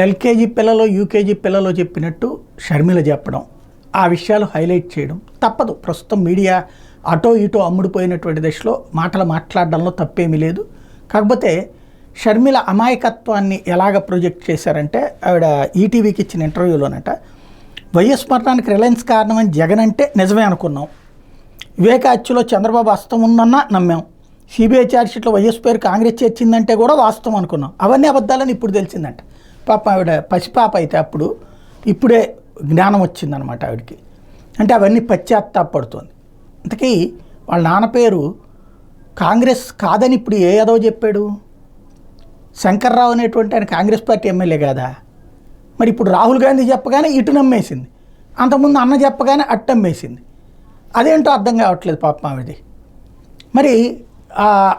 LKG పిల్లలు UKG పిల్లలు చెప్పినట్టు షర్మిల చెప్పడం, ఆ విషయాలు హైలైట్ చేయడం తప్పదు. ప్రస్తుతం మీడియా అటో ఇటో అమ్ముడుపోయినటువంటి దశలో మాటలు మాట్లాడడంలో తప్పేమీ లేదు. కాకపోతే షర్మిల అమాయకత్వాన్ని ఎలాగ ప్రొజెక్ట్ చేశారంటే, ఆవిడ ఈటీవీకి ఇచ్చిన ఇంటర్వ్యూలోనట వైఎస్ మరణానికి రిలయన్స్ కారణమని జగన్ అంటే నిజమే అనుకున్నాం, వివేక హత్యలో చంద్రబాబు హస్తం ఉందన్నా నమ్మాం, సిబిఐ ఛార్జ్షీట్లో వైఎస్ పేరు కాంగ్రెస్ చేర్చిందంటే కూడా వాస్తవం అనుకున్నాం, అవన్నీ అబద్ధాలని ఇప్పుడు తెలిసిందంట. పాప ఆవిడ పసిపాప అయితే అప్పుడు, ఇప్పుడే జ్ఞానం వచ్చిందనమాట ఆవిడకి. అంటే అవన్నీ పశ్చాత్తాపడుతోంది. ఇంతకీ వాళ్ళ నాన్న పేరు కాంగ్రెస్ కాదని ఇప్పుడు ఏదో చెప్పాడు. శంకర్రావు అనేటువంటి ఆయన కాంగ్రెస్ పార్టీ ఎమ్మెల్యే కాదా? మరి ఇప్పుడు రాహుల్ గాంధీ చెప్పగానే ఇటు నమ్మేసింది, అంతకుముందు అన్న చెప్పగానే అట్టు నమ్మేసింది. అదేంటో అర్థం కావట్లేదు పాపం ఆవిడది. మరి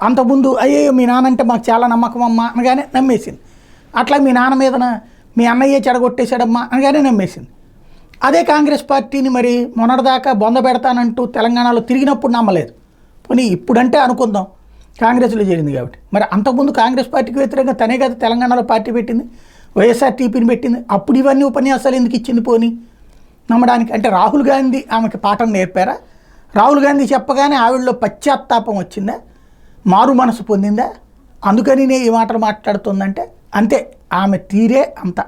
అంతకుముందు అయ్యో మీ నాన్న అంటే మాకు చాలా నమ్మకం అమ్మా అనగానే నమ్మేసింది. అట్లా మీ నాన్న మీదన మీ అన్నయ్యే చెడగొట్టేశాడమ్మా అనగానే నమ్మేసింది. అదే కాంగ్రెస్ పార్టీని మరి మొన్నటిదాకా బొంద పెడతానంటూ తెలంగాణలో తిరిగినప్పుడు నమ్మలేదు. పోనీ ఇప్పుడంటే అనుకుందాం కాంగ్రెస్లో చేరింది కాబట్టి. మరి అంతకుముందు కాంగ్రెస్ పార్టీకి వ్యతిరేకంగా తనే కదా తెలంగాణలో పార్టీ పెట్టింది, వైఎస్ఆర్టీపీని పెట్టింది. అప్పుడు ఇవన్నీ ఉపన్యాసాలు ఎందుకు ఇచ్చింది పోనీ నమ్మడానికి? అంటే రాహుల్ గాంధీ ఆమెకి పాఠం నేర్పారా? రాహుల్ గాంధీ చెప్పగానే ఆవిడలో పశ్చాత్తాపం వచ్చిందా, మారు మనసు పొందిందా, అందుకని ఈ మాటలు మాట్లాడుతుందంటే అంతే, ఆమె తీరే అంత.